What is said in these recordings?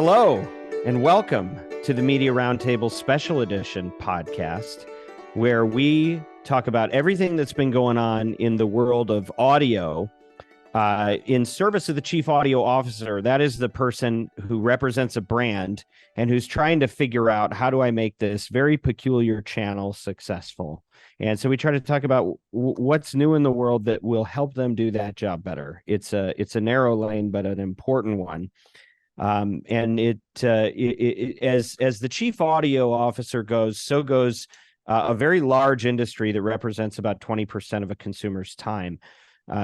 Hello, and welcome to the Media Roundtable Special Edition podcast, where we talk about everything that's been going on in the world of audio in service of the chief audio officer. That is the person who represents a brand and who's trying to figure out, how do I make this very peculiar channel successful? And so we try to talk about what's new in the world that will help them do that job better. It's a narrow lane, but an important one. And as the chief audio officer goes, so goes a very large industry that represents about 20% of a consumer's time.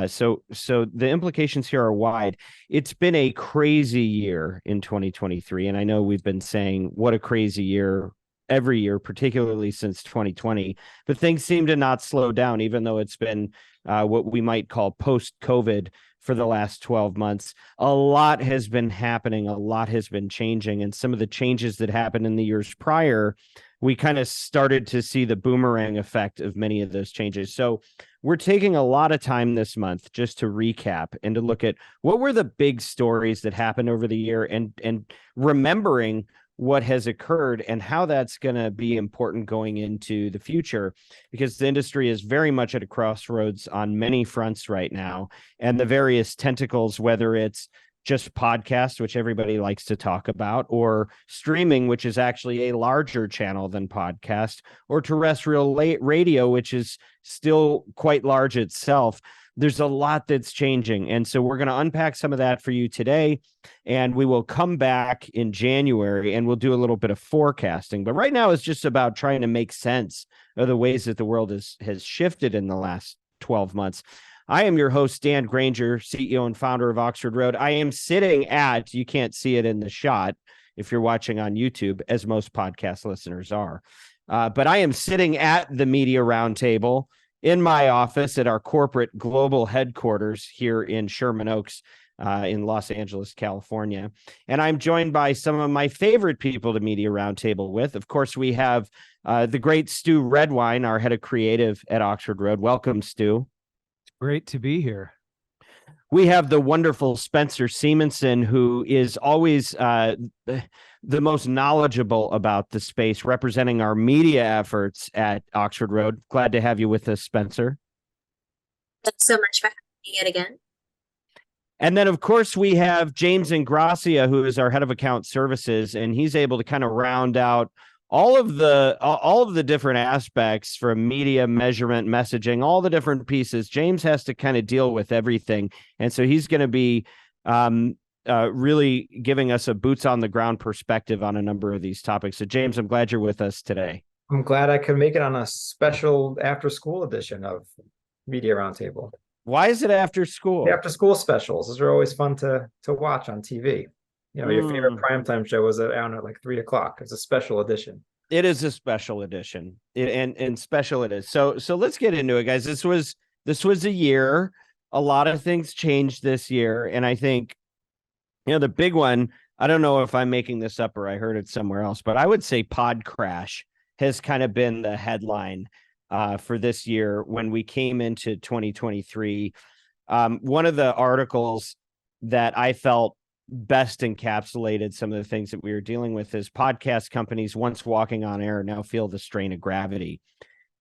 So the implications here are wide. It's been a crazy year in 2023, and I know we've been saying what a crazy year every year, particularly since 2020, but things seem to not slow down, even though it's been what we might call post-COVID for the last 12 months. A lot has been happening, a lot has been changing, and some of the changes that happened in the years prior, we kind of started to see the boomerang effect of many of those changes. So we're taking a lot of time this month just to recap and to look at what were the big stories that happened over the year, and remembering what has occurred and how that's going to be important going into the future, because the industry is very much at a crossroads on many fronts right now. And the various tentacles, whether it's just podcast, which everybody likes to talk about, or streaming, which is actually a larger channel than podcast, or terrestrial radio, which is still quite large itself. There's a lot that's changing. And so we're going to unpack some of that for you today. And we will come back in January and we'll do a little bit of forecasting. But right now it's just about trying to make sense of the ways that the world has shifted in the last 12 months. I am your host, Dan Granger, CEO and founder of Oxford Road. I am sitting at, you can't see it in the shot if you're watching on YouTube, as most podcast listeners are. But I am sitting at the Media Roundtable in my office at our corporate global headquarters here in Sherman Oaks, in Los Angeles, California. And I'm joined by some of my favorite people to Media Roundtable with. Of course, we have the great Stew Redwine, our head of creative at Oxford Road. Welcome, Stew. Great to be here. We have the wonderful Spencer Semonson, who is always the most knowledgeable about the space, representing our media efforts at Oxford Road. Glad to have you with us, Spencer. Thanks so much for having me yet again. And then, of course, we have James Ingrassia, who is our head of account services, and he's able to kind of round out all of the different aspects from media, measurement, messaging, all the different pieces. James has to kind of deal with everything. And so he's going to be really giving us a boots on the ground perspective on a number of these topics. So James, I'm glad you're with us today. I'm glad I could make it on a special after school edition of Media Roundtable. Why is it after school? The after school specials. Those are always fun to watch on TV. You know, your favorite primetime show was on at like 3 o'clock. It's a special edition. It is a special edition, and special it is. So let's get into it, guys. This was a year. A lot of things changed this year, and I think, the big one. I don't know if I'm making this up or I heard it somewhere else, but I would say Podcrash has kind of been the headline for this year when we came into 2023. One of the articles that I felt best encapsulated some of the things that we were dealing with is podcast companies once walking on air now feel the strain of gravity.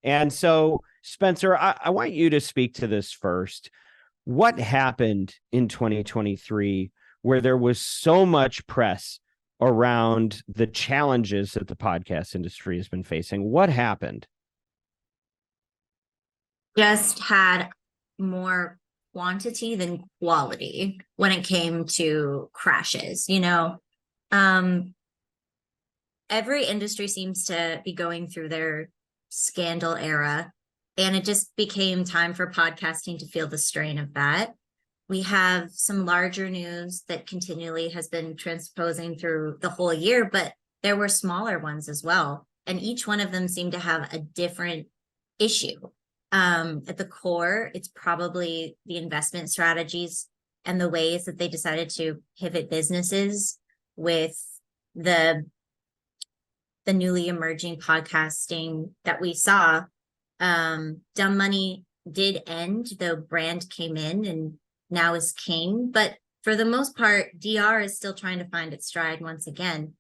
And so, Spencer, I want you to speak to this first. What happened in 2023 where there was so much press around the challenges that the podcast industry has been facing? What happened? Just had more quantity than quality when it came to crashes. Every industry seems to be going through their scandal era, and it just became time for podcasting to feel the strain of that. We have some larger news that continually has been transposing through the whole year, but there were smaller ones as well, and each one of them seemed to have a different issue. At the core, it's probably the investment strategies and the ways that they decided to pivot businesses with the newly emerging podcasting that we saw. Dumb Money did end, though brand came in and now is king. But for the most part, DR is still trying to find its stride once again.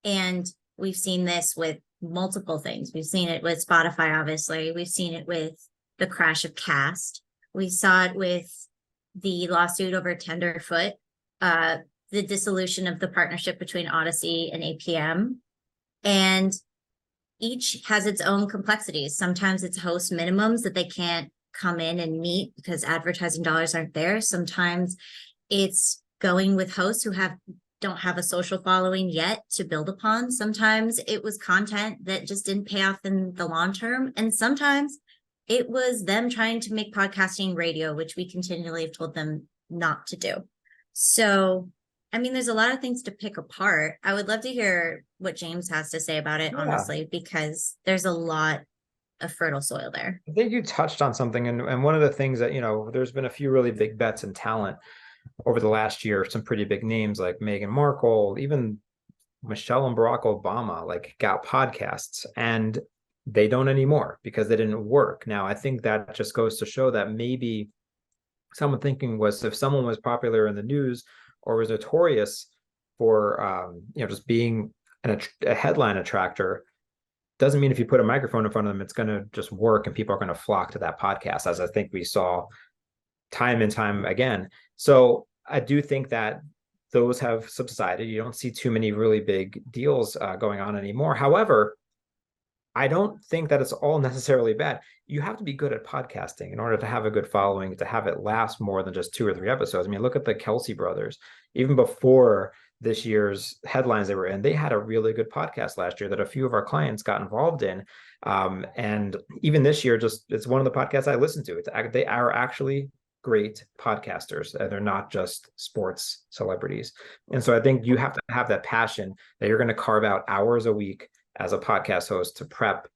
And we've seen this with multiple things. We've seen it with Spotify, obviously. We've seen it with the crash of Cast. We saw it with the lawsuit over Tenderfoot, the dissolution of the partnership between Odyssey and APM. And each has its own complexities. Sometimes it's host minimums that they can't come in and meet because advertising dollars aren't there. Sometimes it's going with hosts who don't have a social following yet to build upon. Sometimes it was content that just didn't pay off in the long term. And sometimes it was them trying to make podcasting radio, which we continually have told them not to do. So, I mean, there's a lot of things to pick apart. I would love to hear what James has to say about it, honestly, because there's a lot of fertile soil there. I think you touched on something. And one of the things that, there's been a few really big bets in talent over the last year, some pretty big names like Meghan Markle, even Michelle and Barack Obama, like got podcasts, and they don't anymore because they didn't work. Now, I think that just goes to show that maybe someone thinking was if someone was popular in the news or was notorious for, just being a headline attractor, doesn't mean if you put a microphone in front of them, it's going to just work and people are going to flock to that podcast, as I think we saw time and time again. So I do think that those have subsided. You don't see too many really big deals going on anymore. However, I don't think that it's all necessarily bad. You have to be good at podcasting in order to have a good following, to have it last more than just 2 or 3 episodes. I mean, look at the Kelsey brothers. Even before this year's headlines they were in, they had a really good podcast last year that a few of our clients got involved in. And even this year, it's one of the podcasts I listen to. They are actually great podcasters. They're not just sports celebrities. And so I think you have to have that passion that you're going to carve out hours a week as a podcast host to prep,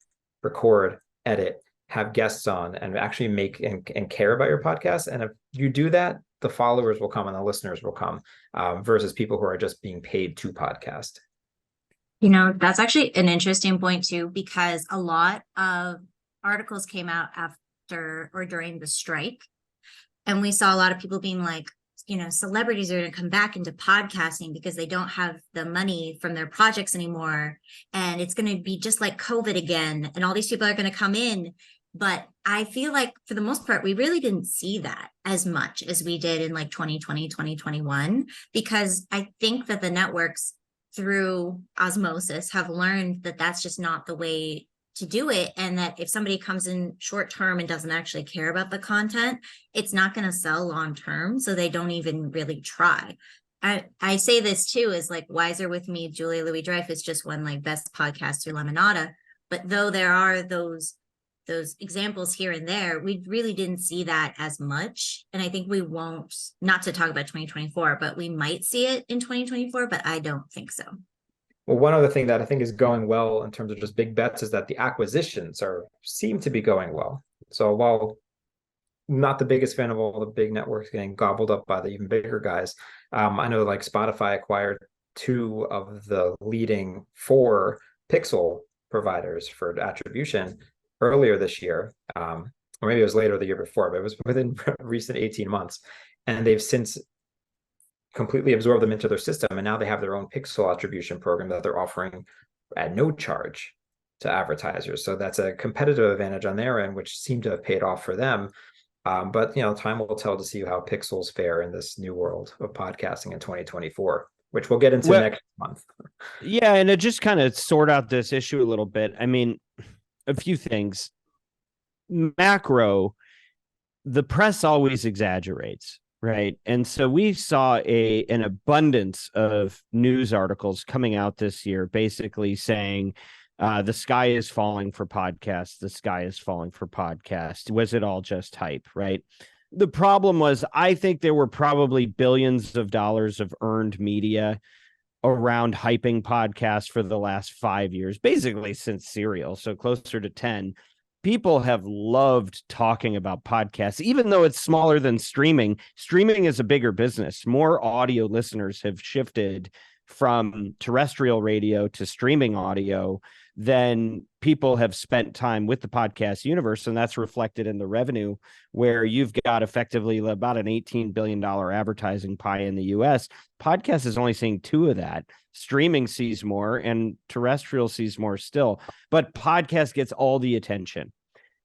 record, edit, have guests on, and actually make and care about your podcast. And if you do that, the followers will come and the listeners will come, versus people who are just being paid to podcast. That's actually an interesting point too, because a lot of articles came out after or during the strike. And we saw a lot of people being like, celebrities are going to come back into podcasting because they don't have the money from their projects anymore. And it's going to be just like COVID again. And all these people are going to come in. But I feel like for the most part, we really didn't see that as much as we did in like 2020, 2021, because I think that the networks through osmosis have learned that that's just not the way to do it. And that if somebody comes in short term and doesn't actually care about the content, it's not going to sell long term. So they don't even really try. I say this too, is like Wiser With Me, Julia Louis-Dreyfus just won like best podcast through Lemonada. But though there are those examples here and there, we really didn't see that as much. And I think we won't, not to talk about 2024, but we might see it in 2024, but I don't think so. Well, one other thing that I think is going well in terms of just big bets is that the acquisitions seem to be going well. So while not the biggest fan of all the big networks getting gobbled up by the even bigger guys, I know like Spotify acquired 2 of the leading 4 pixel providers for attribution earlier this year, or maybe it was later the year before, but it was within recent 18 months. And they've since completely absorb them into their system, and now they have their own pixel attribution program that they're offering at no charge to advertisers. So that's a competitive advantage on their end, which seemed to have paid off for them. But time will tell to see how pixels fare in this new world of podcasting in 2024, which we'll get into next month. Yeah, and to just kind of sort out this issue a little bit, I mean, a few things. Macro, the press always exaggerates. Right. And so we saw an abundance of news articles coming out this year, basically saying the sky is falling for podcasts. The sky is falling for podcasts. Was it all just hype? Right. The problem was, I think there were probably billions of dollars of earned media around hyping podcasts for the last 5 years, basically since Serial. So closer to 10. People have loved talking about podcasts, even though it's smaller than streaming. Streaming is a bigger business. More audio listeners have shifted from terrestrial radio to streaming audio then people have spent time with the podcast universe, and that's reflected in the revenue, where you've got effectively about an $18 billion advertising pie in the US. Podcast is only seeing 2 of that. Streaming sees more and terrestrial sees more still, but podcast gets all the attention.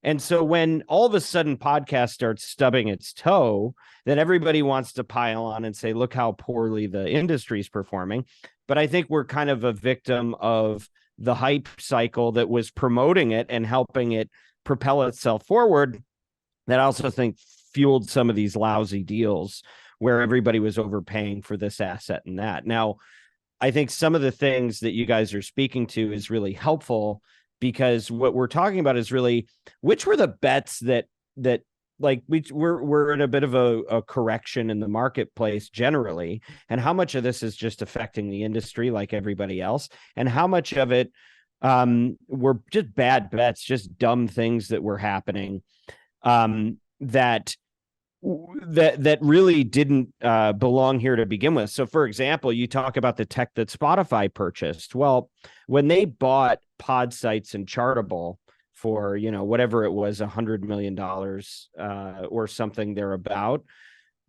And so when all of a sudden podcast starts stubbing its toe, then everybody wants to pile on and say, look how poorly the industry is performing. But I think we're kind of a victim of the hype cycle that was promoting it and helping it propel itself forward, that I also think fueled some of these lousy deals where everybody was overpaying for this asset and that. Now, I think some of the things that you guys are speaking to is really helpful, because what we're talking about is really which were the bets that like we're in a bit of a correction in the marketplace generally, and how much of this is just affecting the industry like everybody else, and how much of it were just bad bets, just dumb things that were happening that really didn't belong here to begin with. So, for example, you talk about the tech that Spotify purchased. Well, when they bought Pod Sites and Chartable for, whatever it was, $100 million or something thereabout,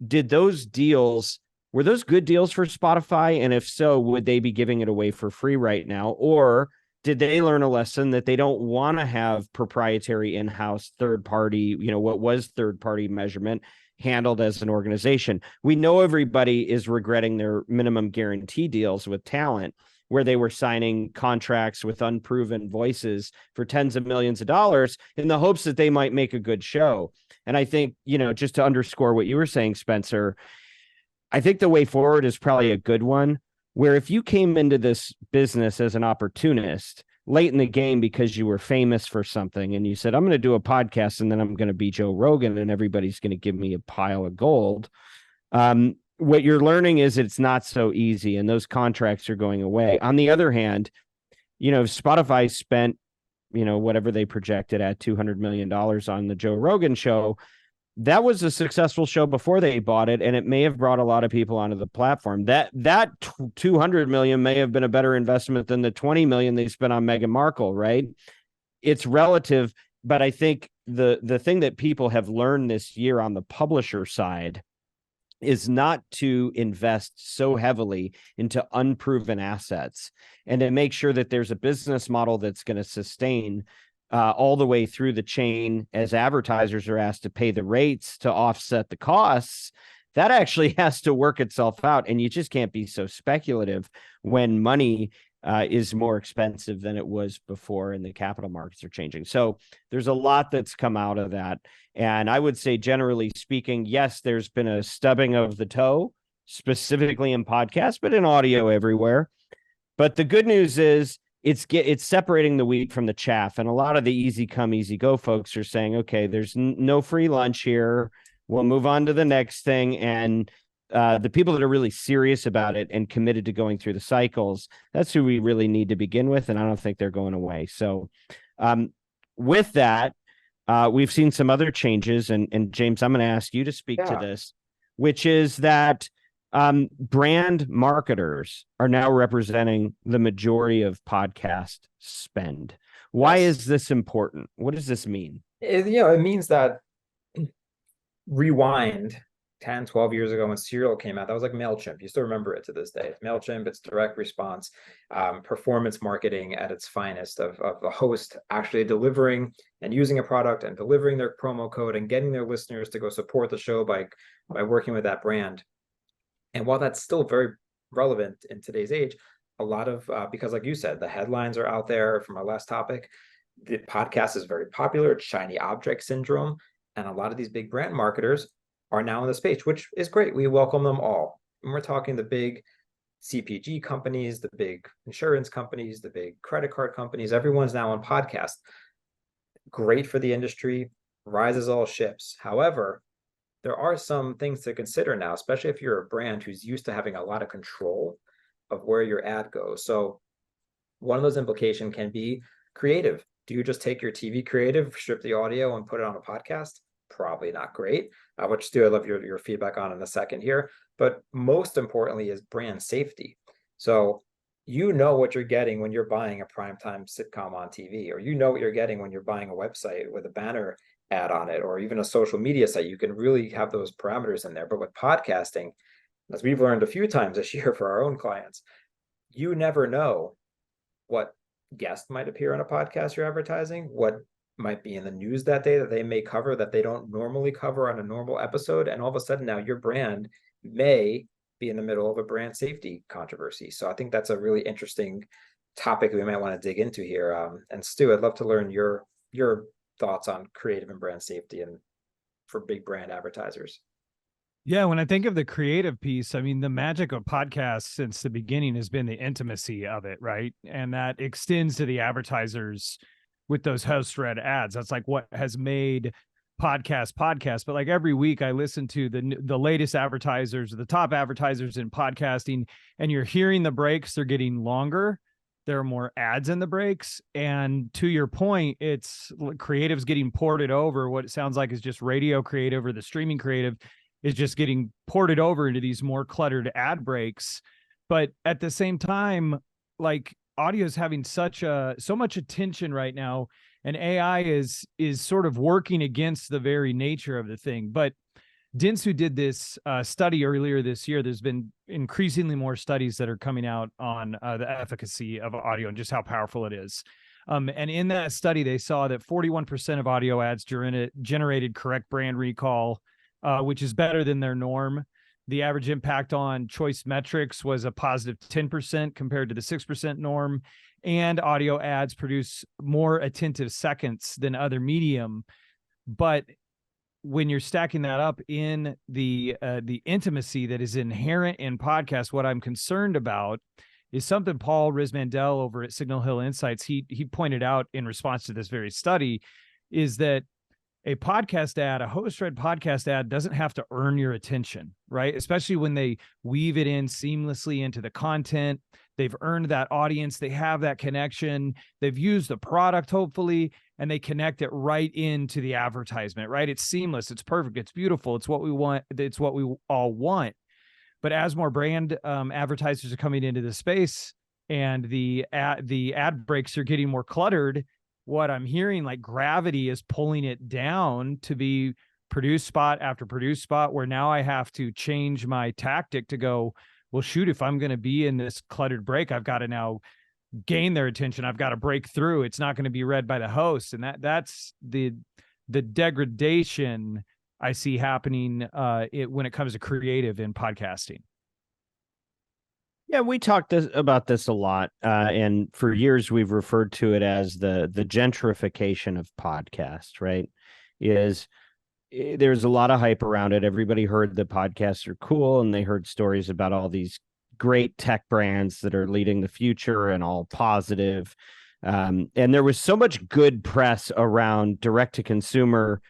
did those deals, were those good deals for Spotify? And if so, would they be giving it away for free right now? Or did they learn a lesson that they don't want to have proprietary in-house third-party, what was third-party measurement handled as an organization? We know everybody is regretting their minimum guarantee deals with talent, where they were signing contracts with unproven voices for tens of millions of dollars in the hopes that they might make a good show. And I think, just to underscore what you were saying, Spencer, I think the way forward is probably a good one, where if you came into this business as an opportunist late in the game because you were famous for something and you said, I'm going to do a podcast and then I'm going to be Joe Rogan and everybody's going to give me a pile of gold. What you're learning is it's not so easy, and those contracts are going away. On the other hand, Spotify spent, whatever they projected at $200 million on the Joe Rogan show. That was a successful show before they bought it, and it may have brought a lot of people onto the platform. That $200 million may have been a better investment than the $20 million they spent on Meghan Markle, right? It's relative, but I think the thing that people have learned this year on the publisher side is not to invest so heavily into unproven assets, and to make sure that there's a business model that's going to sustain all the way through the chain as advertisers are asked to pay the rates to offset the costs. That actually has to work itself out, and you just can't be so speculative when money is more expensive than it was before and the capital markets are changing. So there's a lot that's come out of that. And I would say, generally speaking, yes, there's been a stubbing of the toe, specifically in podcasts, but in audio everywhere. But the good news is it's separating the wheat from the chaff. And a lot of the easy come, easy go folks are saying, okay, there's no free lunch here. We'll move on to the next thing. And the people that are really serious about it and committed to going through the cycles, that's who we really need to begin with. And I don't think they're going away. So with that, we've seen some other changes. And James, I'm going to ask you to speak to this, which is that brand marketers are now representing the majority of podcast spend. Why is this important? What does this mean? It means that rewind 10, 12 years ago when Serial came out, that was like MailChimp. You still remember it to this day. It's MailChimp, it's direct response, performance marketing at its finest, of the host actually delivering and using a product and delivering their promo code and getting their listeners to go support the show by working with that brand. And while that's still very relevant in today's age, a lot of, because like you said, the headlines are out there from our last topic, the podcast is very popular, shiny object syndrome, and a lot of these big brand marketers are now in the space, which is great. We welcome them all. And we're talking the big CPG companies, the big insurance companies, the big credit card companies, everyone's now on podcast. Great for the industry, rises all ships. However, there are some things to consider now, especially if you're a brand who's used to having a lot of control of where your ad goes. So one of those implications can be creative. Do you just take your TV creative, strip the audio, and put it on a podcast? Probably not great, which Stu, I'd love your feedback on in a second here. But most importantly is brand safety. So you know what you're getting when you're buying a primetime sitcom on TV, or you know what you're getting when you're buying a website with a banner ad on it, or even a social media site. You can really have those parameters in there. But with podcasting, as we've learned a few times this year for our own clients, you never know what guest might appear on a podcast you're advertising, what might be in the news that day that they may cover that they don't normally cover on a normal episode. And all of a sudden now your brand may be in the middle of a brand safety controversy. So I think that's a really interesting topic we might want to dig into here. And Stu, I'd love to learn your thoughts on creative and brand safety and for big brand advertisers. Yeah, when I think of the creative piece, I mean, the magic of podcasts since the beginning has been the intimacy of it, right? And that extends to the advertisers with those host-read ads. That's like what has made podcast. But like every week I listen to the latest advertisers, the top advertisers in podcasting, and you're hearing the breaks, they're getting longer. There are more ads in the breaks. And to your point, it's creatives getting ported over. What it sounds like is just radio creative or the streaming creative is just getting ported over into these more cluttered ad breaks. But at the same time, like audio is having so much attention right now, and AI is sort of working against the very nature of the thing. But Dentsu did this study earlier this year. There's been increasingly more studies that are coming out on the efficacy of audio and just how powerful it is. And in that study, they saw that 41% of audio ads generated correct brand recall, which is better than their norm. The average impact on choice metrics was a positive 10% compared to the 6% norm. And audio ads produce more attentive seconds than other medium. But when you're stacking that up in the intimacy that is inherent in podcasts, what I'm concerned about is something Paul Rismandel over at Signal Hill Insights, he pointed out in response to this very study, is that a podcast ad, a host-read podcast ad doesn't have to earn your attention, right? Especially when they weave it in seamlessly into the content. They've earned that audience. They have that connection. They've used the product, hopefully, and they connect it right into the advertisement, right? It's seamless. It's perfect. It's beautiful. It's what we want. It's what we all want. But as more brand advertisers are coming into the space and the ad breaks are getting more cluttered, what I'm hearing, like gravity is pulling it down to be produced spot after produced spot, where now I have to change my tactic to go, well, shoot, if I'm going to be in this cluttered break, I've got to now gain their attention. I've got to break through. It's not going to be read by the host. And that's the degradation I see happening when it comes to creative in podcasting. Yeah, we talked about this a lot, and for years we've referred to it as the gentrification of podcast, right? There's a lot of hype around it. Everybody heard that podcasts are cool, and they heard stories about all these great tech brands that are leading the future and all positive. And there was so much good press around direct-to-consumer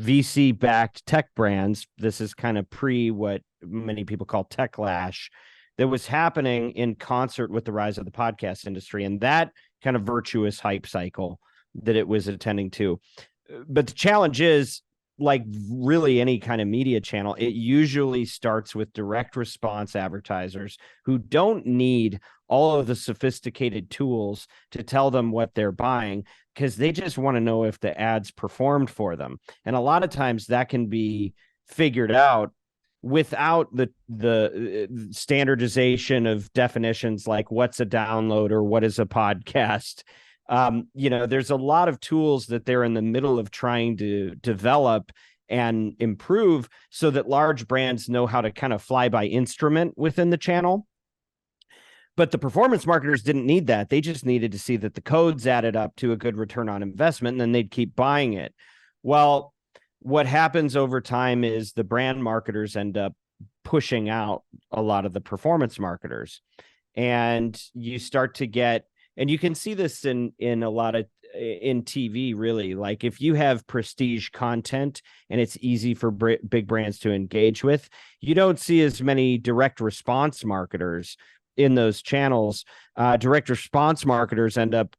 VC-backed tech brands. This is kind of pre what many people call techlash, that was happening in concert with the rise of the podcast industry and that kind of virtuous hype cycle that it was attending to. But the challenge is, like really any kind of media channel, it usually starts with direct response advertisers who don't need all of the sophisticated tools to tell them what they're buying, because they just want to know if the ads performed for them. And a lot of times that can be figured out without the standardization of definitions like what's a download or what is a podcast. There's a lot of tools that they're in the middle of trying to develop and improve so that large brands know how to kind of fly by instrument within the channel. But the performance marketers didn't need that. They just needed to see that the codes added up to a good return on investment, and then they'd keep buying it. Well, what happens over time is the brand marketers end up pushing out a lot of the performance marketers, and you start to get, and you can see this in a lot of in TV, really. Like if you have prestige content and it's easy for big brands to engage with, you don't see as many direct response marketers in those channels. Direct response marketers end up,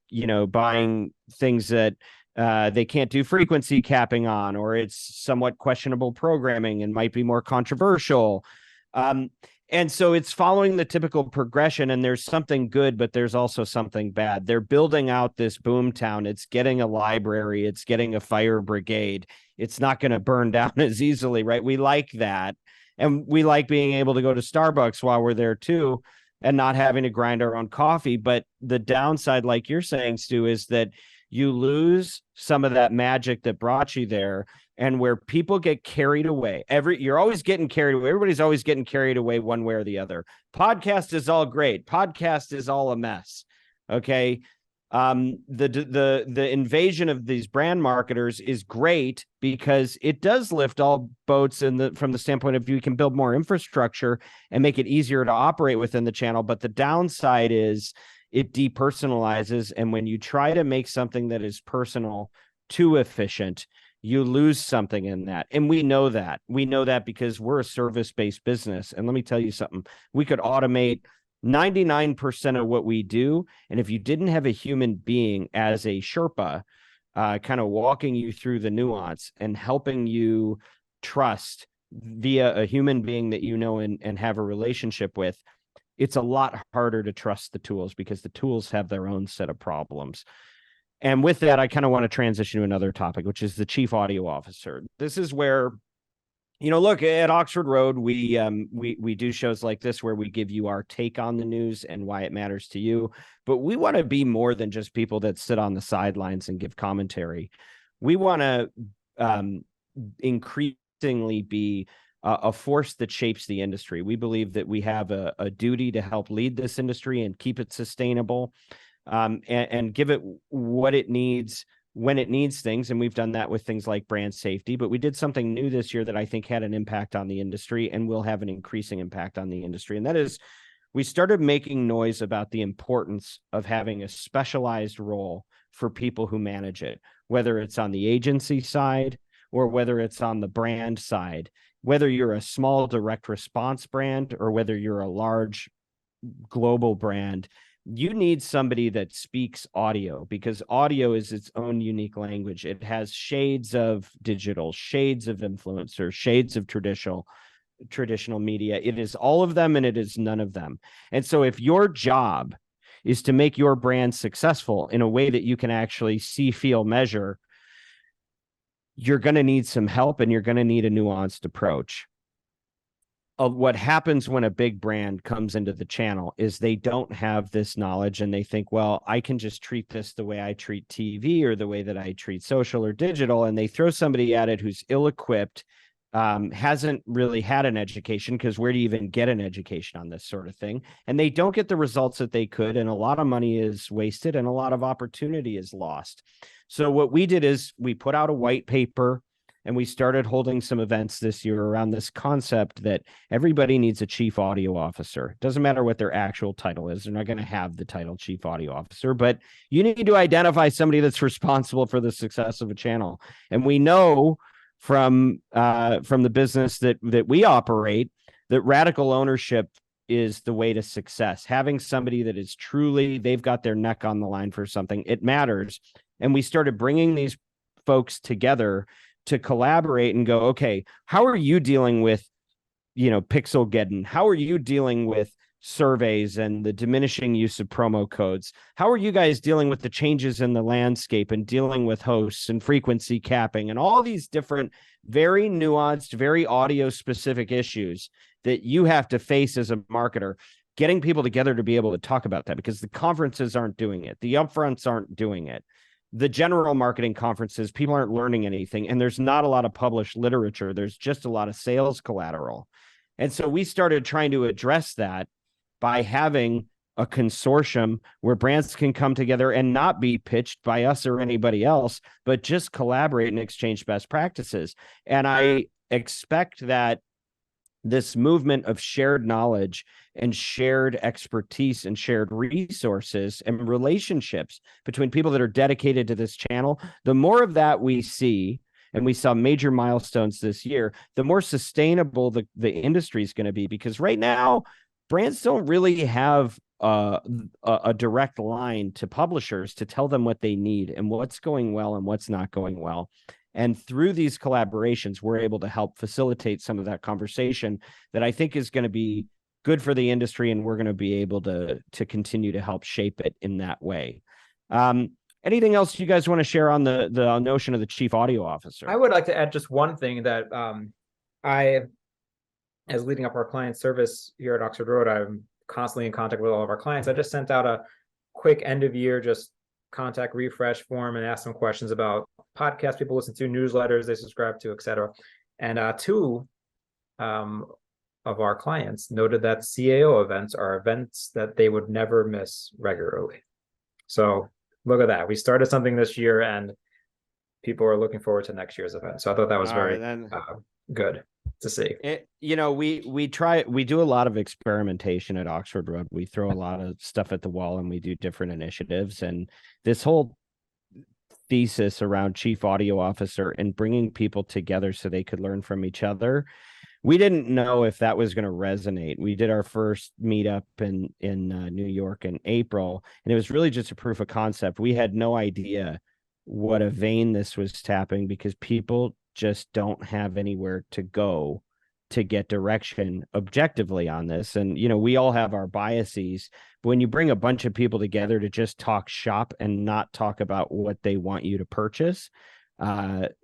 buying things that they can't do frequency capping on, or it's somewhat questionable programming and might be more controversial. And And so it's following the typical progression, and there's something good, but there's also something bad. They're building out this boom town. It's getting a library. It's getting a fire brigade. It's not going to burn down as easily, right? We like that. And we like being able to go to Starbucks while we're there too, and not having to grind our own coffee. But the downside, like you're saying, Stu, is that you lose some of that magic that brought you there. And where people get carried away, you're always getting carried away. Everybody's always getting carried away one way or the other. Podcast is all great. Podcast is all a mess. Okay. The invasion of these brand marketers is great because it does lift all boats from the standpoint of you can build more infrastructure and make it easier to operate within the channel. But the downside is it depersonalizes. And when you try to make something that is personal too efficient, you lose something in that. And we know that. We know that because we're a service-based business. And let me tell you something. We could automate 99% of what we do. And if you didn't have a human being as a Sherpa, kind of walking you through the nuance and helping you trust via a human being that you know and have a relationship with, it's a lot harder to trust the tools because the tools have their own set of problems. And with that, I kind of want to transition to another topic, which is the chief audio officer. This is where, look, at Oxford Road, we do shows like this where we give you our take on the news and why it matters to you. But we want to be more than just people that sit on the sidelines and give commentary. We want to increasingly be a force that shapes the industry. We believe that we have a duty to help lead this industry and keep it sustainable. And give it what it needs when it needs things. And we've done that with things like brand safety, but we did something new this year that I think had an impact on the industry and will have an increasing impact on the industry. And that is, we started making noise about the importance of having a specialized role for people who manage it, whether it's on the agency side or whether it's on the brand side, whether you're a small direct response brand or whether you're a large global brand. You need somebody that speaks audio because audio is its own unique language. It has shades of digital, shades of influencer, shades of traditional media. It is all of them and it is none of them. And so if your job is to make your brand successful in a way that you can actually see, feel, measure, you're going to need some help and you're going to need a nuanced approach. What happens when a big brand comes into the channel is they don't have this knowledge and they think, well, I can just treat this the way I treat TV or the way that I treat social or digital. And they throw somebody at it who's ill-equipped, hasn't really had an education, because where do you even get an education on this sort of thing? And they don't get the results that they could. And a lot of money is wasted and a lot of opportunity is lost. So what we did is we put out a white paper. And we started holding some events this year around this concept that everybody needs a chief audio officer. It doesn't matter what their actual title is. They're not going to have the title chief audio officer, but you need to identify somebody that's responsible for the success of a channel. And we know from the business that we operate that radical ownership is the way to success. Having somebody that is truly, they've got their neck on the line for something, it matters. And we started bringing these folks together to collaborate and go, okay, how are you dealing with, Pixelgeddon? How are you dealing with surveys and the diminishing use of promo codes? How are you guys dealing with the changes in the landscape and dealing with hosts and frequency capping and all these different, very nuanced, very audio specific issues that you have to face as a marketer? Getting people together to be able to talk about that, because the conferences aren't doing it. The upfronts aren't doing it. The general marketing conferences, people aren't learning anything, and there's not a lot of published literature. There's just a lot of sales collateral. And so we started trying to address that by having a consortium where brands can come together and not be pitched by us or anybody else, but just collaborate and exchange best practices. And I expect that this movement of shared knowledge and shared expertise and shared resources and relationships between people that are dedicated to this channel, the more of that we see, and we saw major milestones this year, the more sustainable the industry is going to be. Because right now, brands don't really have a direct line to publishers to tell them what they need and what's going well and what's not going well. And through these collaborations, we're able to help facilitate some of that conversation that I think is going to be good for the industry, and we're going to be able to continue to help shape it in that way. Anything else you guys want to share on the notion of the chief audio officer? I would like to add just one thing that I, as leading up our client service here at Oxford Road, I'm constantly in contact with all of our clients. I just sent out a quick end of year just contact refresh form and asked some questions about podcasts people listen to, newsletters they subscribe to, etc. And two of our clients noted that CAO events are events that they would never miss regularly. So look at that. We started something this year and people are looking forward to next year's event. So I thought that was very good to see. We do a lot of experimentation at Oxford Road. We throw a lot of stuff at the wall and we do different initiatives. And this whole thesis around chief audio officer and bringing people together so they could learn from each other, we didn't know if that was going to resonate. We did our first meetup in New York in April, and it was really just a proof of concept. We had no idea what a vein this was tapping because people just don't have anywhere to go to get direction objectively on this. And, we all have our biases, but when you bring a bunch of people together to just talk shop and not talk about what they want you to purchase,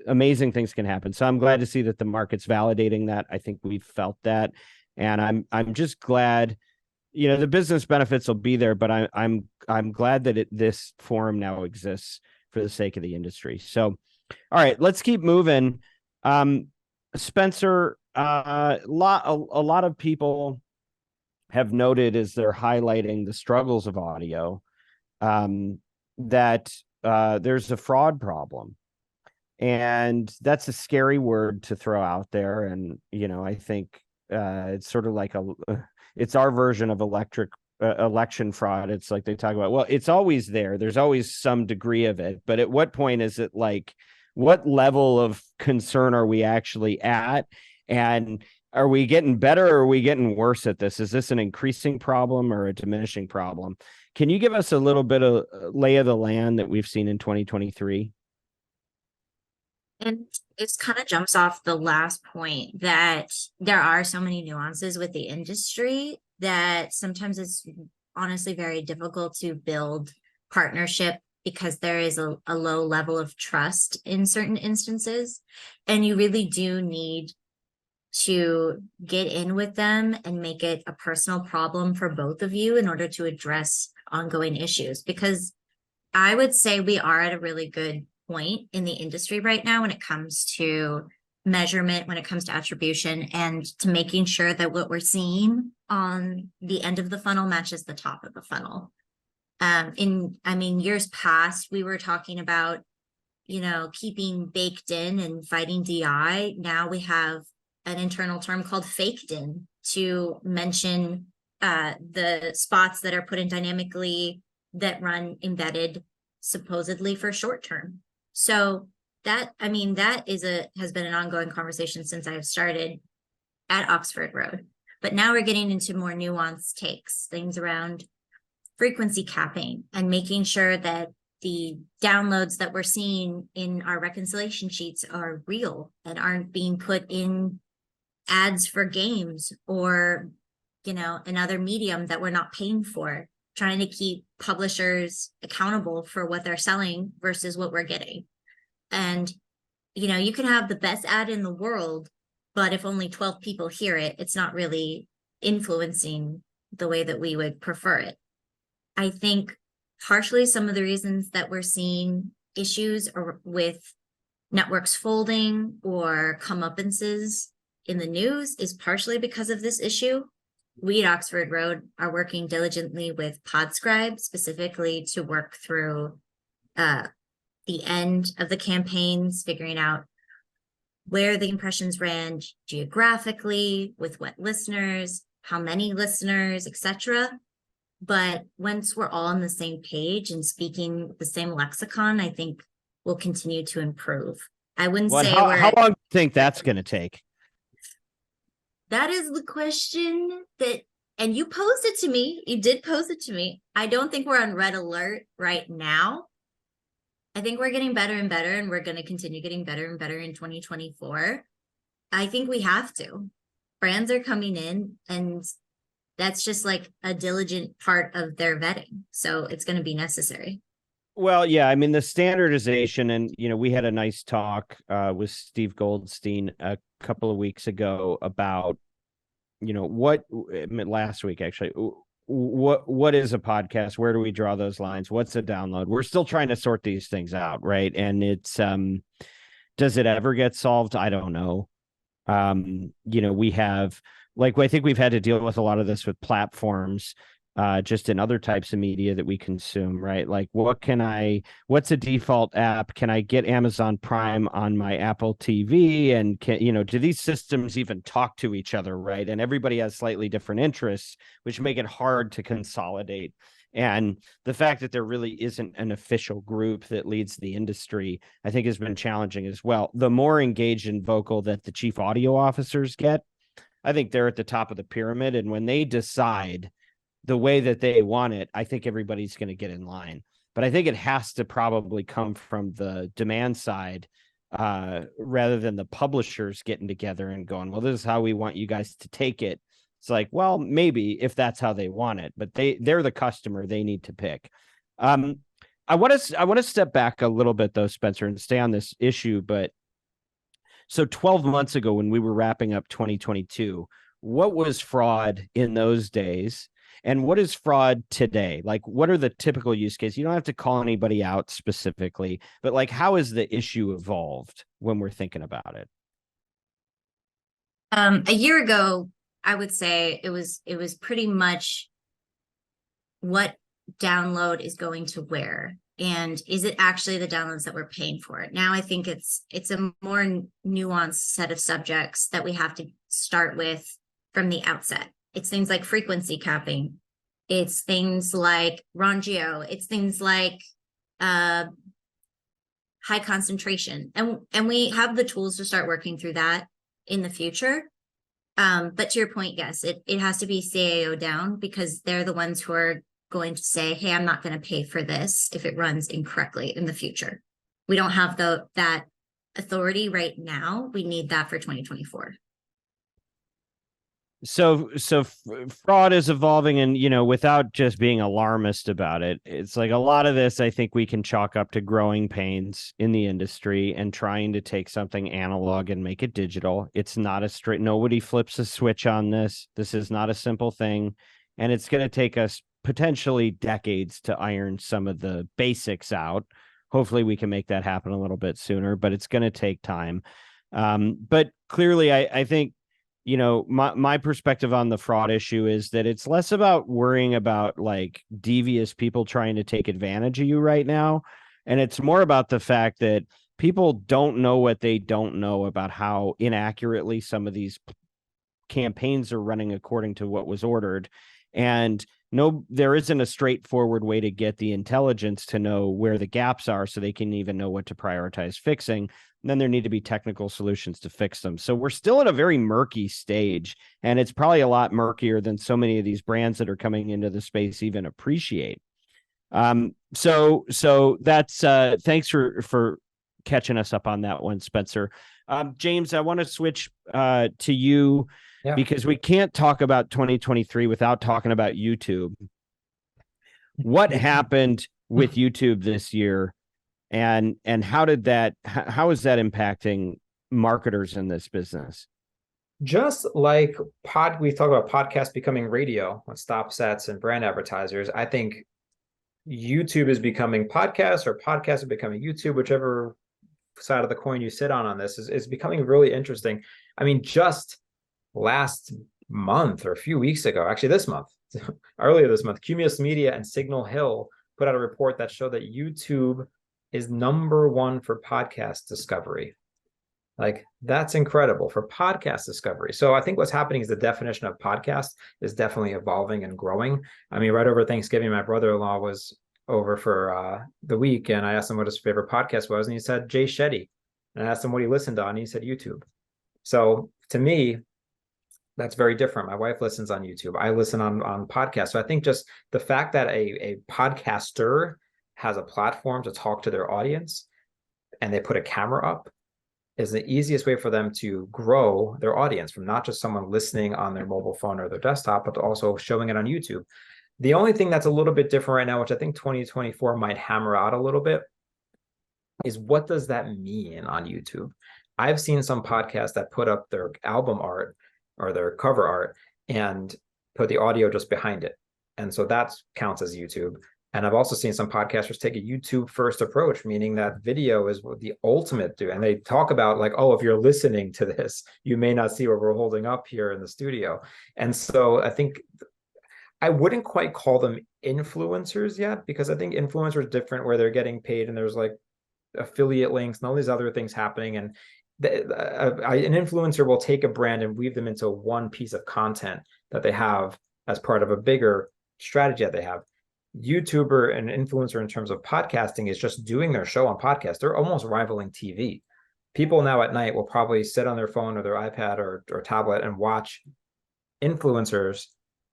amazing things can happen. So I'm glad to see that the market's validating that. I think we've felt that, and I'm just glad, the business benefits will be there, but I'm glad that this forum now exists for the sake of the industry. So, all right, let's keep moving. Spencer, a lot of people have noted as they're highlighting the struggles of audio, that there's a fraud problem. And that's a scary word to throw out there. And, I think it's sort of like it's our version of election fraud. It's like they talk about, well, it's always there. There's always some degree of it. But at what point is it like, what level of concern are we actually at? And are we getting better or are we getting worse at this? Is this an increasing problem or a diminishing problem? Can you give us a little bit of lay of the land that we've seen in 2023? And it kind of jumps off the last point that there are so many nuances with the industry that sometimes it's honestly very difficult to build partnership because there is a low level of trust in certain instances. And you really do need to get in with them and make it a personal problem for both of you in order to address ongoing issues. Because I would say we are at a really good point in the industry right now when it comes to measurement, when it comes to attribution, and to making sure that what we're seeing on the end of the funnel matches the top of the funnel. Years past, we were talking about, keeping baked in and fighting DI. Now we have an internal term called faked in to mention the spots that are put in dynamically that run embedded supposedly for short term. So that has been an ongoing conversation since I have started at Oxford Road. But now we're getting into more nuanced takes, things around frequency capping and making sure that the downloads that we're seeing in our reconciliation sheets are real and aren't being put in ads for games or, another medium that we're not paying for, trying to keep publishers accountable for what they're selling versus what we're getting. And, you can have the best ad in the world, but if only 12 people hear it, it's not really influencing the way that we would prefer it. I think partially some of the reasons that we're seeing issues are with networks folding or comeuppances in the news is partially because of this issue. We at Oxford Road are working diligently with Podscribe specifically to work through the end of the campaigns, figuring out where the impressions ran geographically, with what listeners, how many listeners, etc. But once we're all on the same page and speaking the same lexicon, I think we'll continue to improve. I wouldn't say how long do you think that's going to take? That is the question and you posed it to me. You did pose it to me. I don't think we're on red alert right now. I think we're getting better and better, and we're going to continue getting better and better in 2024. I think we have to. Brands are coming in and that's just like a diligent part of their vetting. So it's going to be necessary. Well, yeah, I mean, the standardization, and, we had a nice talk with Steve Goldstein a couple of weeks ago about, last week, actually, what is a podcast? Where do we draw those lines? What's a download? We're still trying to sort these things out, right? And it's, does it ever get solved? I don't know. We have, I think we've had to deal with a lot of this with platforms, just in other types of media that we consume, right? Like, what's a default app? Can I get Amazon Prime on my Apple TV? And do these systems even talk to each other, right? And everybody has slightly different interests, which make it hard to consolidate. And the fact that there really isn't an official group that leads the industry, I think, has been challenging as well. The more engaged and vocal that the chief audio officers get, I think they're at the top of the pyramid. And when they decide the way that they want it, I think everybody's going to get in line. But I think it has to probably come from the demand side, rather than the publishers getting together and going, well, this is how we want you guys to take it. It's like, well, maybe if that's how they want it, but they're the customer, they need to pick. I want to step back a little bit though, Spencer, and stay on this issue. But so 12 months ago, when we were wrapping up 2022, what was fraud in those days? And what is fraud today? Like, what are the typical use cases? You don't have to call anybody out specifically, but like, how has the issue evolved when we're thinking about it? A year ago, I would say it was pretty much what download is going to where, and is it actually the downloads that we're paying for it? Now I think it's a more nuanced set of subjects that we have to start with from the outset. It's things like frequency capping. It's things like Rangio. It's things like high concentration. And we have the tools to start working through that in the future. But to your point, yes, it has to be CAO down, because they're the ones who are going to say, hey, I'm not going to pay for this if it runs incorrectly in the future. We don't have that authority right now. We need that for 2024. So fraud is evolving, and without just being alarmist about it, it's like a lot of this I think we can chalk up to growing pains in the industry and trying to take something analog and make it digital. It's not a straight, nobody flips a switch on this. This is not a simple thing, and it's going to take us potentially decades to iron some of the basics out. Hopefully we can make that happen a little bit sooner, but it's going to take time. But clearly I think, my perspective on the fraud issue is that it's less about worrying about like devious people trying to take advantage of you right now. And it's more about the fact that people don't know what they don't know about how inaccurately some of these campaigns are running according to what was ordered. And no, there isn't a straightforward way to get the intelligence to know where the gaps are so they can even know what to prioritize fixing. And then there need to be technical solutions to fix them. So we're still at a very murky stage, and it's probably a lot murkier than so many of these brands that are coming into the space even appreciate. So that's thanks for catching us up on that one, Spencer. James, I want to switch to you. Yeah. Because we can't talk about 2023 without talking about YouTube. What happened with YouTube this year, and how is that impacting marketers in this business? Just like we talk about podcasts becoming radio on stop sets and brand advertisers, I think YouTube is becoming podcasts, or podcasts are becoming YouTube, whichever side of the coin you sit on this is becoming really interesting. I mean, just last month or a few weeks ago, actually this month, earlier this month, Cumulus Media and Signal Hill put out a report that showed that YouTube is #1 for podcast discovery. Like, that's incredible for podcast discovery. So I think what's happening is the definition of podcast is definitely evolving and growing. I mean, right over Thanksgiving, my brother-in-law was over for the week, and I asked him what his favorite podcast was, and he said Jay Shetty. And I asked him what he listened on, and he said YouTube. So to me, that's very different. My wife listens on YouTube. I listen on podcasts. So I think just the fact that a podcaster has a platform to talk to their audience, and they put a camera up, is the easiest way for them to grow their audience from not just someone listening on their mobile phone or their desktop, but also showing it on YouTube. The only thing that's a little bit different right now, which I think 2024 might hammer out a little bit, is what does that mean on YouTube? I've seen some podcasts that put up their album art or their cover art and put the audio just behind it. And so that counts as YouTube. And I've also seen some podcasters take a YouTube first approach, meaning that video is what the ultimate do. And they talk about like, oh, if you're listening to this, you may not see what we're holding up here in the studio. And so I think I wouldn't quite call them influencers yet, because I think influencers are different, where they're getting paid and there's like affiliate links and all these other things happening. And an influencer will take a brand and weave them into one piece of content that they have as part of a bigger strategy that they have. YouTuber and influencer in terms of podcasting is just doing their show on podcast. They're almost rivaling TV. People now at night will probably sit on their phone or their iPad or tablet and watch influencers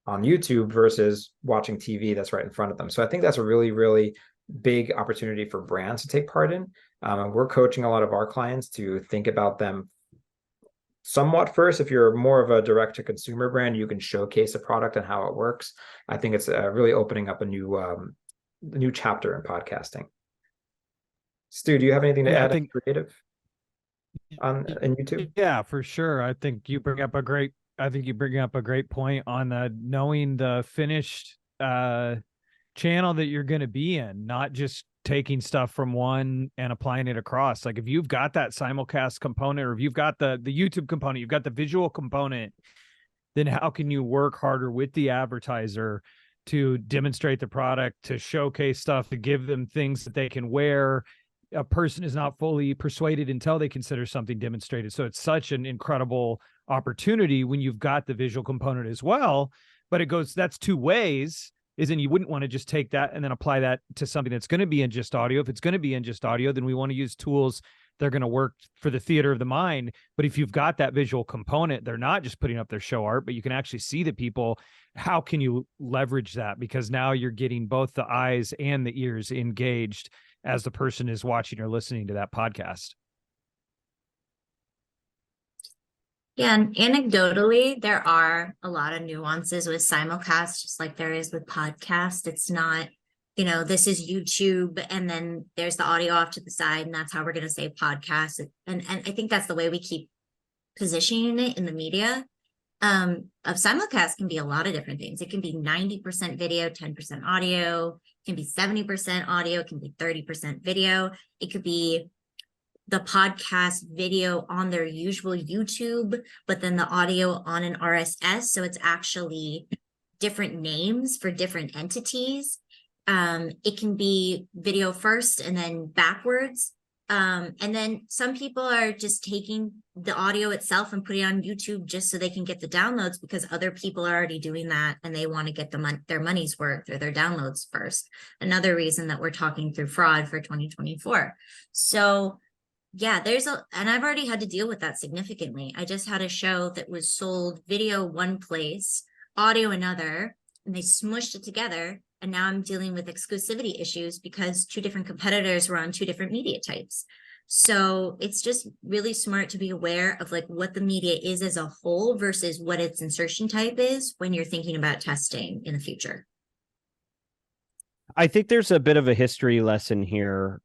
on YouTube versus watching TV that's right in front of them. So I think that's a really, really big opportunity for brands to take part in. And we're coaching a lot of our clients to think about them somewhat first. If you're more of a direct to consumer brand, you can showcase a product and how it works. I think it's really opening up a new chapter in podcasting. Stu, do you have anything to add on creative in YouTube? Yeah, for sure. I think you bring up a great point on knowing the finished channel that you're going to be in, not just taking stuff from one and applying it across. Like if you've got that simulcast component, or if you've got the YouTube component, you've got the visual component, then how can you work harder with the advertiser to demonstrate the product, to showcase stuff, to give them things that they can wear? A person is not fully persuaded until they consider something demonstrated. So it's such an incredible opportunity when you've got the visual component as well. But that's two ways. You wouldn't want to just take that and then apply that to something that's going to be in just audio. If it's going to be in just audio, then we want to use tools that are going to work for the theater of the mind. But if you've got that visual component, they're not just putting up their show art, but you can actually see the people. How can you leverage that? Because now you're getting both the eyes and the ears engaged as the person is watching or listening to that podcast. Yeah, and anecdotally, there are a lot of nuances with simulcast, just like there is with podcast. It's not, this is YouTube, and then there's the audio off to the side, and that's how we're going to say podcast. And I think that's the way we keep positioning it in the media. Of simulcast can be a lot of different things. It can be 90% video, 10% audio. It can be 70% audio. It can be 30% video. It could be the podcast video on their usual YouTube, but then the audio on an RSS. So it's actually different names for different entities. It can be video first and then backwards. And then some people are just taking the audio itself and putting it on YouTube just so they can get the downloads, because other people are already doing that and they want to get their money's worth or their downloads first. Another reason that we're talking through fraud for 2024. So yeah, and I've already had to deal with that significantly. I just had a show that was sold video one place, audio another, and they smushed it together. And now I'm dealing with exclusivity issues because two different competitors were on two different media types. So it's just really smart to be aware of like what the media is as a whole versus what its insertion type is when you're thinking about testing in the future. I think there's a bit of a history lesson here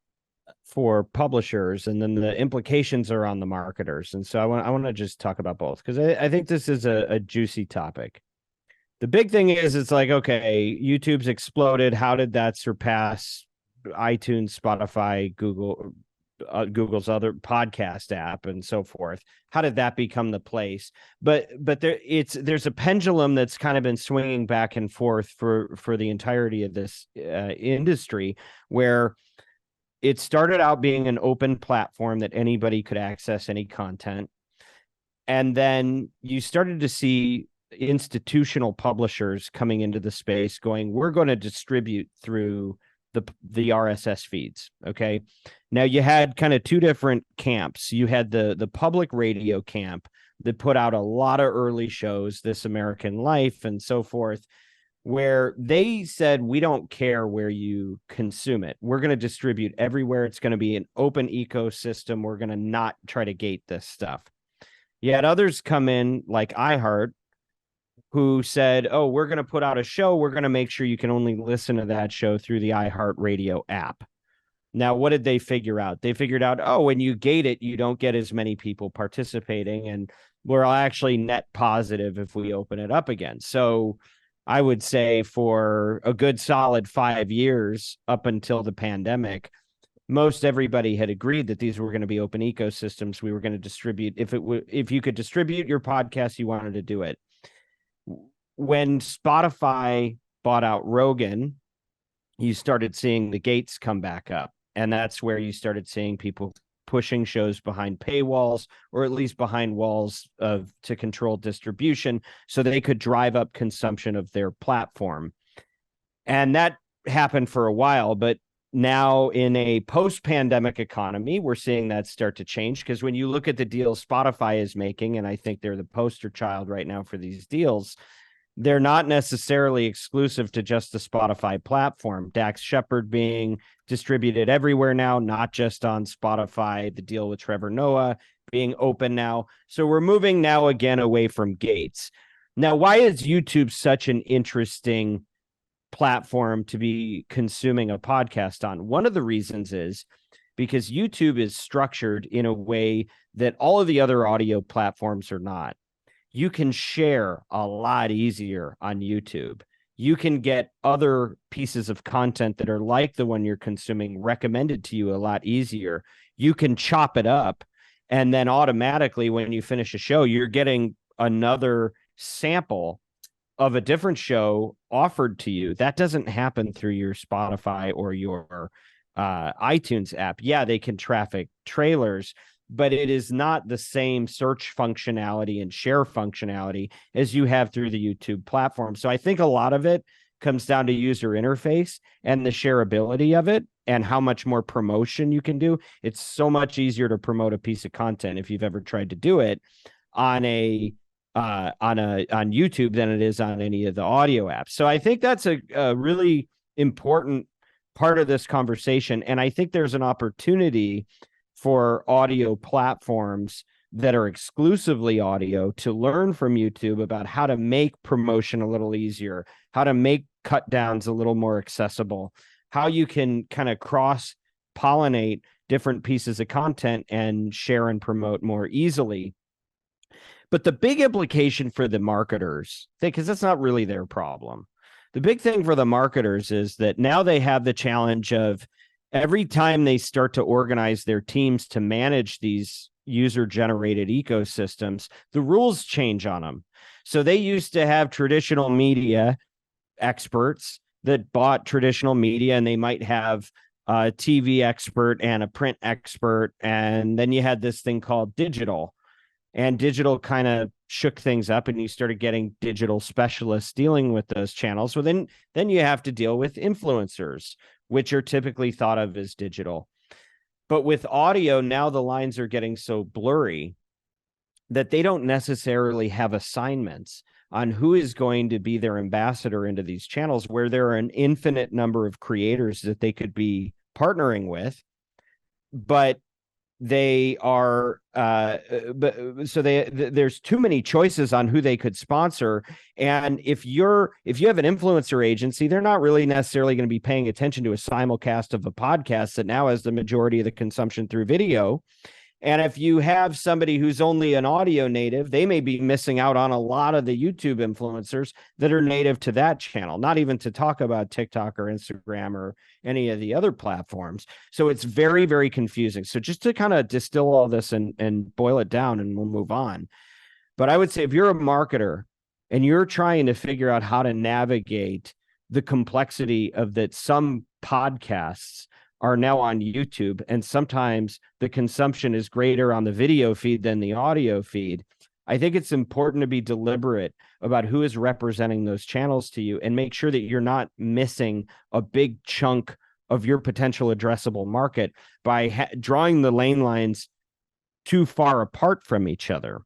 for publishers, and then the implications are on the marketers. And so I want to just talk about both, because I think this is a juicy topic. The big thing is, it's like, okay, YouTube's exploded. How did that surpass iTunes, Spotify, Google's other podcast app and so forth? How did that become the place? But there's a pendulum that's kind of been swinging back and forth for the entirety of this industry, where it started out being an open platform that anybody could access any content. And then you started to see institutional publishers coming into the space going, we're going to distribute through the RSS feeds. Okay. Now you had kind of two different camps. You had the public radio camp that put out a lot of early shows, This American Life and so forth, where they said, we don't care where you consume it. We're going to distribute everywhere. It's going to be an open ecosystem. We're going to not try to gate this stuff. Yet others come in like iHeart, who said, oh, we're going to put out a show. We're going to make sure you can only listen to that show through the iHeartRadio app. Now, what did they figure out? They figured out, oh, when you gate it, you don't get as many people participating, and we're actually net positive if we open it up again. So I would say for a good solid 5 years up until the pandemic, most everybody had agreed that these were going to be open ecosystems. We were going to distribute. If you could distribute your podcast, you wanted to do it. When Spotify bought out Rogan, you started seeing the gates come back up. And that's where you started seeing people pushing shows behind paywalls, or at least behind walls to control distribution, so they could drive up consumption of their platform. And that happened for a while, but now in a post-pandemic economy, we're seeing that start to change, because when you look at the deals Spotify is making, and I think they're the poster child right now for these deals, they're not necessarily exclusive to just the Spotify platform. Dax Shepard being distributed everywhere now, not just on Spotify, the deal with Trevor Noah being open now. So we're moving now again away from gates. Now, why is YouTube such an interesting platform to be consuming a podcast on? One of the reasons is because YouTube is structured in a way that all of the other audio platforms are not. You can share a lot easier on YouTube. You can get other pieces of content that are like the one you're consuming recommended to you a lot easier. You can chop it up, and then automatically when you finish a show, you're getting another sample of a different show offered to you. That doesn't happen through your Spotify or your iTunes app. Yeah, they can traffic trailers, but it is not the same search functionality and share functionality as you have through the YouTube platform. So I think a lot of it comes down to user interface and the shareability of it and how much more promotion you can do. It's so much easier to promote a piece of content, if you've ever tried to do it, on YouTube than it is on any of the audio apps. So I think that's a really important part of this conversation. And I think there's an opportunity for audio platforms that are exclusively audio to learn from YouTube about how to make promotion a little easier, how to make cut downs a little more accessible, how you can kind of cross pollinate different pieces of content and share and promote more easily. But the big implication for the marketers, because that's not really their problem. The big thing for the marketers is that now they have the challenge of every time they start to organize their teams to manage these user-generated ecosystems, the rules change on them. So they used to have traditional media experts that bought traditional media, and they might have a TV expert and a print expert. And then you had this thing called digital. And digital kind of shook things up, and you started getting digital specialists dealing with those channels. So then you have to deal with influencers, which are typically thought of as digital. But with audio, now the lines are getting so blurry that they don't necessarily have assignments on who is going to be their ambassador into these channels, where there are an infinite number of creators that they could be partnering with, but they are there's too many choices on who they could sponsor. And if you have an influencer agency, they're not really necessarily going to be paying attention to a simulcast of a podcast that now has the majority of the consumption through video. And if you have somebody who's only an audio native, they may be missing out on a lot of the YouTube influencers that are native to that channel, not even to talk about TikTok or Instagram or any of the other platforms. So it's very, very confusing. So just to kind of distill all this and boil it down, and we'll move on. But I would say if you're a marketer and you're trying to figure out how to navigate the complexity of that some podcasts are now on YouTube, and sometimes the consumption is greater on the video feed than the audio feed, I think it's important to be deliberate about who is representing those channels to you, and make sure that you're not missing a big chunk of your potential addressable market by drawing the lane lines too far apart from each other.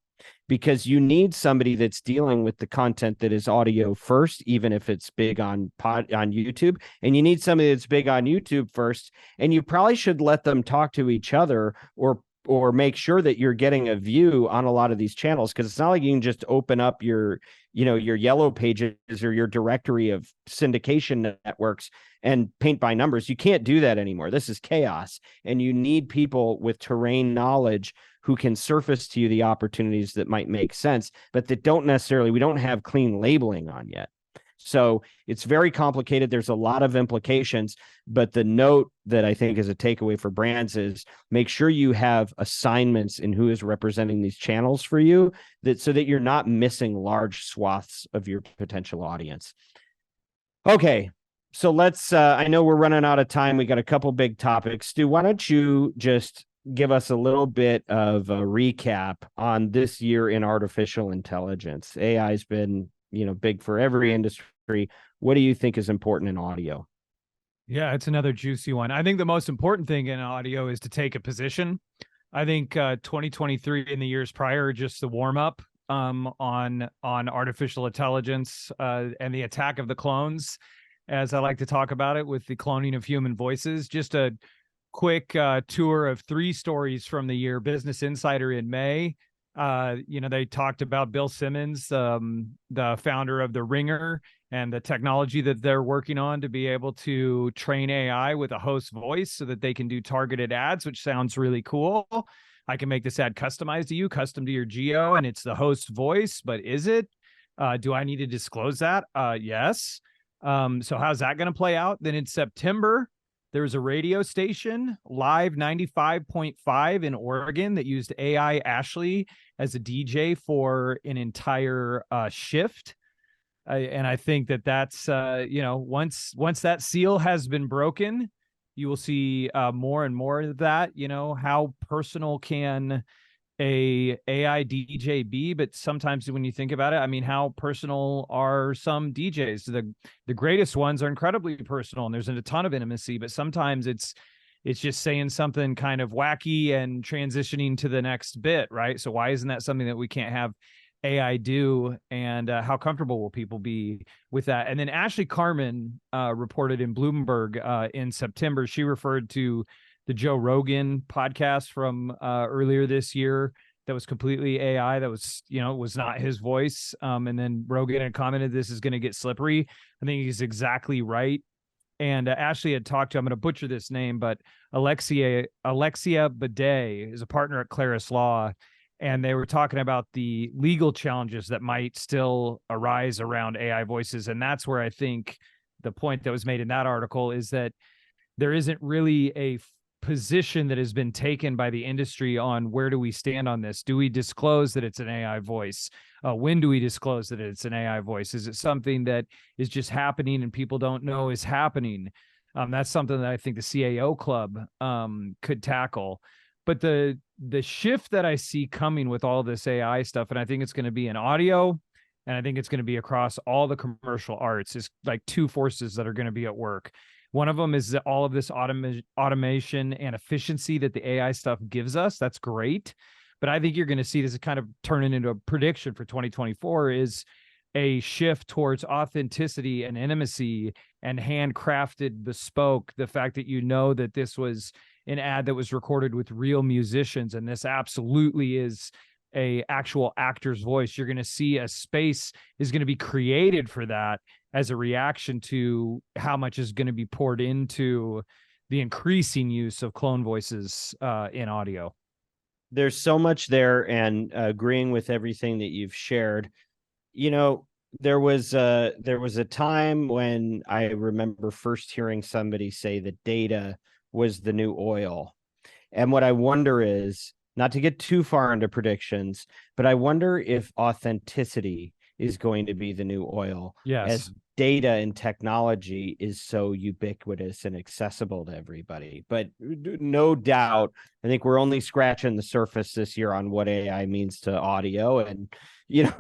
because you need somebody that's dealing with the content that is audio first, even if it's big on YouTube, and you need somebody that's big on YouTube first, and you probably should let them talk to each other or make sure that you're getting a view on a lot of these channels, because it's not like you can just open up your yellow pages or your directory of syndication networks and paint by numbers. You can't do that anymore. This is chaos, and you need people with terrain knowledge who can surface to you the opportunities that might make sense, but that we don't have clean labeling on yet. So it's very complicated. There's a lot of implications, but the note that I think is a takeaway for brands is make sure you have assignments in who is representing these channels for you, so that you're not missing large swaths of your potential audience. Okay. So let's, I know we're running out of time. We got a couple big topics. Stu, why don't you just give us a little bit of a recap on this year in artificial intelligence? AI has been, big for every industry. What do you think is important in audio? Yeah, it's another juicy one. I think the most important thing in audio is to take a position. I think 2023 and the years prior, just the warm up on artificial intelligence and the attack of the clones, as I like to talk about it, with the cloning of human voices. Just a quick tour of 3 stories from the year. Business Insider in May, they talked about Bill Simmons, the founder of the Ringer, and the technology that they're working on to be able to train AI with a host voice so that they can do targeted ads, which sounds really cool. I can make this ad customized to you, custom to your geo, and it's the host voice, but is it? Do I need to disclose that? Yes. So how's that going to play out? Then in September, there was a radio station, Live 95.5 in Oregon, that used AI Ashley as a DJ for an entire shift. And I think that's, once that seal has been broken, you will see more and more of that. How personal can a AI DJ be? But sometimes when you think about it, how personal are some DJs? The greatest ones are incredibly personal, and there's a ton of intimacy, but sometimes it's just saying something kind of wacky and transitioning to the next bit, right? So why isn't that something that we can't have AI do? And how comfortable will people be with that? And then Ashley Carmen reported in Bloomberg in September. She referred to the Joe Rogan podcast from earlier this year that was completely AI, that was, was not his voice. And then Rogan had commented, this is going to get slippery. I think he's exactly right. And Ashley had talked to, I'm going to butcher this name, but Alexia Bidet is a partner at Claris Law. And they were talking about the legal challenges that might still arise around AI voices. And that's where I think the point that was made in that article is that there isn't really a position that has been taken by the industry on where do we stand on this. Do we disclose that it's an AI voice? When do we disclose that it's an AI voice? Is it something that is just happening and people don't know is happening? That's something that I think the CAO Club could tackle. But the shift that I see coming with all this AI stuff, and I think it's going to be in audio, and I think it's going to be across all the commercial arts, is like 2 forces that are going to be at work. One of them is all of this automation and efficiency that the AI stuff gives us. That's great. But I think you're going to see this kind of turning into a prediction for 2024 is a shift towards authenticity and intimacy and handcrafted bespoke. The fact that that this was an ad that was recorded with real musicians, and this absolutely is a actual actor's voice. You're going to see a space is going to be created for that as a reaction to how much is going to be poured into the increasing use of clone voices in audio. There's so much there, and agreeing with everything that you've shared. There was a time when I remember first hearing somebody say that data was the new oil. And what I wonder is, not to get too far into predictions, but I wonder if authenticity is going to be the new oil. Yes. As data and technology is so ubiquitous and accessible to everybody. But no doubt, I think we're only scratching the surface this year on what AI means to audio. And,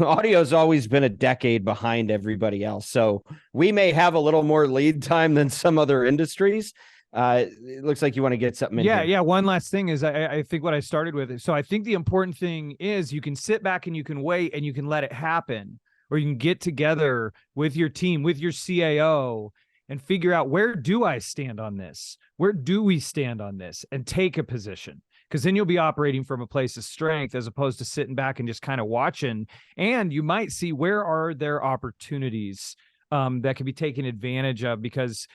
audio's always been a decade behind everybody else. So we may have a little more lead time than some other industries, It looks like you want to get something in here. Yeah. One last thing is I think what I started with. So I think the important thing is you can sit back and you can wait and you can let it happen, or you can get together with your team, with your CAO, and figure out, where do I stand on this? Where do we stand on this? And take a position. Because then you'll be operating from a place of strength as opposed to sitting back and just kind of watching. And you might see, where are there opportunities that can be taken advantage of, because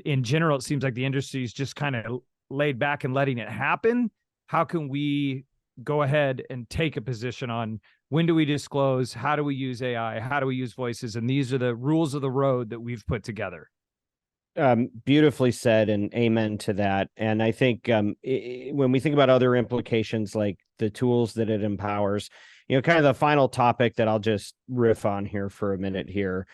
in general, it seems like the industry is just kind of laid back and letting it happen. How can we go ahead and take a position on, when do we disclose? How do we use AI? How do we use voices? And these are the rules of the road that we've put together. Beautifully said, and amen to that. And I think when we think about other implications, like the tools that it empowers, kind of the final topic that I'll just riff on here for a minute here,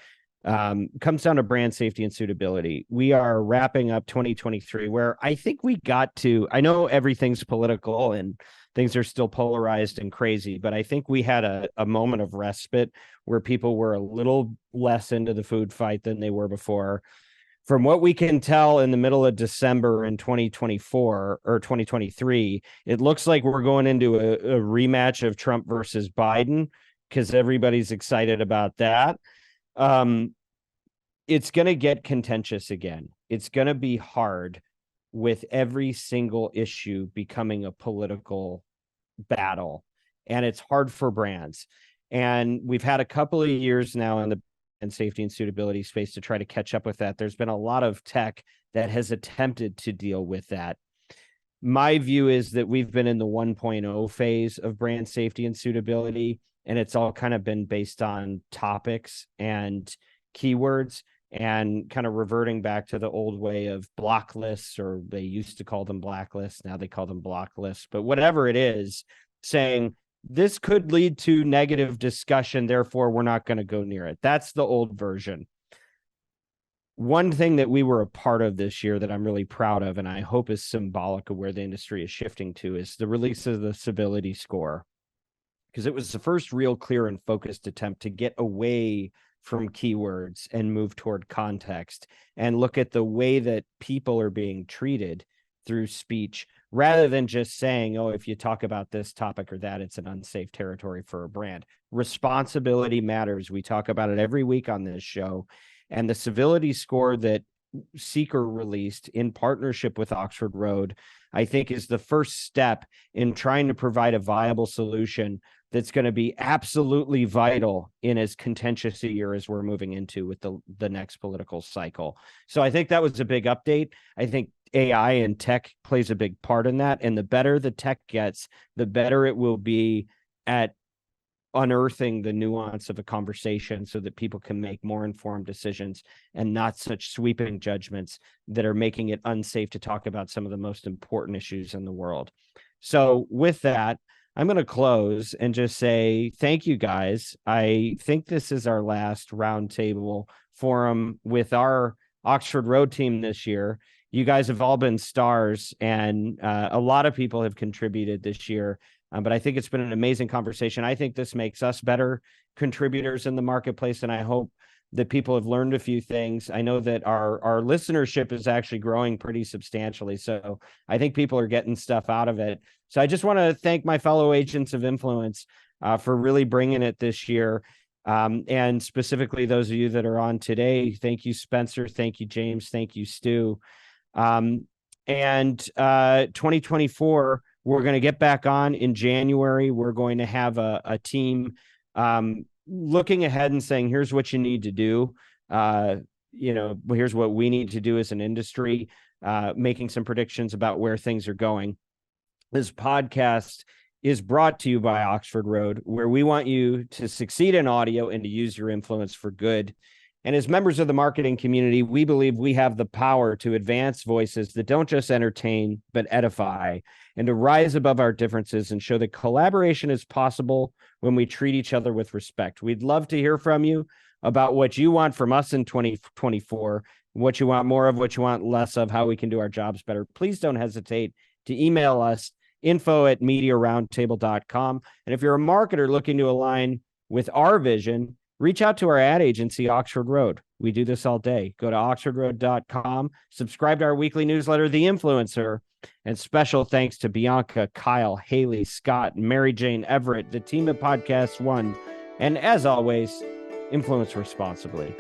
comes down to brand safety and suitability. We are wrapping up 2023, where I think we got to, I know everything's political and things are still polarized and crazy, but I think we had a moment of respite where people were a little less into the food fight than they were before. From what we can tell in the middle of December in 2024 or 2023, it looks like we're going into a rematch of Trump versus Biden, because everybody's excited about that. It's going to get contentious again. It's going to be hard, with every single issue becoming a political battle, and it's hard for brands. And we've had a couple of years now in the and safety and suitability space to try to catch up with that. There's been a lot of tech that has attempted to deal with that. My view is that we've been in the 1.0 phase of brand safety and suitability, and it's all kind of been based on topics and keywords, and kind of reverting back to the old way of block lists, or they used to call them blacklists. Now they call them block lists, but whatever it is, saying this could lead to negative discussion, therefore we're not going to go near it. That's the old version. One thing that we were a part of this year that I'm really proud of, and I hope is symbolic of where the industry is shifting to, is the release of the civility score, because it was the first real clear and focused attempt to get away from keywords and move toward context and look at the way that people are being treated through speech, rather than just saying, oh, if you talk about this topic or that, it's an unsafe territory for a brand. Responsibility matters. We talk about it every week on this show. And the civility score that Seeker released in partnership with Oxford Road, I think, is the first step in trying to provide a viable solution that's going to be absolutely vital in as contentious a year as we're moving into with the next political cycle. So I think that was a big update. I think AI and tech plays a big part in that. And the better the tech gets, the better it will be at unearthing the nuance of a conversation so that people can make more informed decisions and not such sweeping judgments that are making it unsafe to talk about some of the most important issues in the world. So with that, I'm going to close and just say thank you, guys. I think this is our last roundtable forum with our Oxford Road team this year. You guys have all been stars, and a lot of people have contributed this year. But I think it's been an amazing conversation. I think this makes us better contributors in the marketplace, and I hope that people have learned a few things. I know that our listenership is actually growing pretty substantially, so I think people are getting stuff out of it. So I just want to thank my fellow agents of influence for really bringing it this year. And specifically those of you that are on today. Thank you, Spencer. Thank you, James. Thank you, Stew. And 2024, we're going to get back on in January. We're going to have a team looking ahead and saying, here's what you need to do. Here's what we need to do as an industry, making some predictions about where things are going. This podcast is brought to you by Oxford Road, where we want you to succeed in audio and to use your influence for good. And as members of the marketing community, we believe we have the power to advance voices that don't just entertain, but edify, and to rise above our differences and show that collaboration is possible when we treat each other with respect. We'd love to hear from you about what you want from us in 2024, what you want more of, what you want less of, how we can do our jobs better. Please don't hesitate to email us, info@mediaroundtable.com. And if you're a marketer looking to align with our vision, reach out to our ad agency, Oxford Road. We do this all day. Go to oxfordroad.com, subscribe to our weekly newsletter, The Influencer, and special thanks to Bianca, Kyle, Haley, Scott, Mary Jane Everett, the team at Podcast One. And as always, influence responsibly.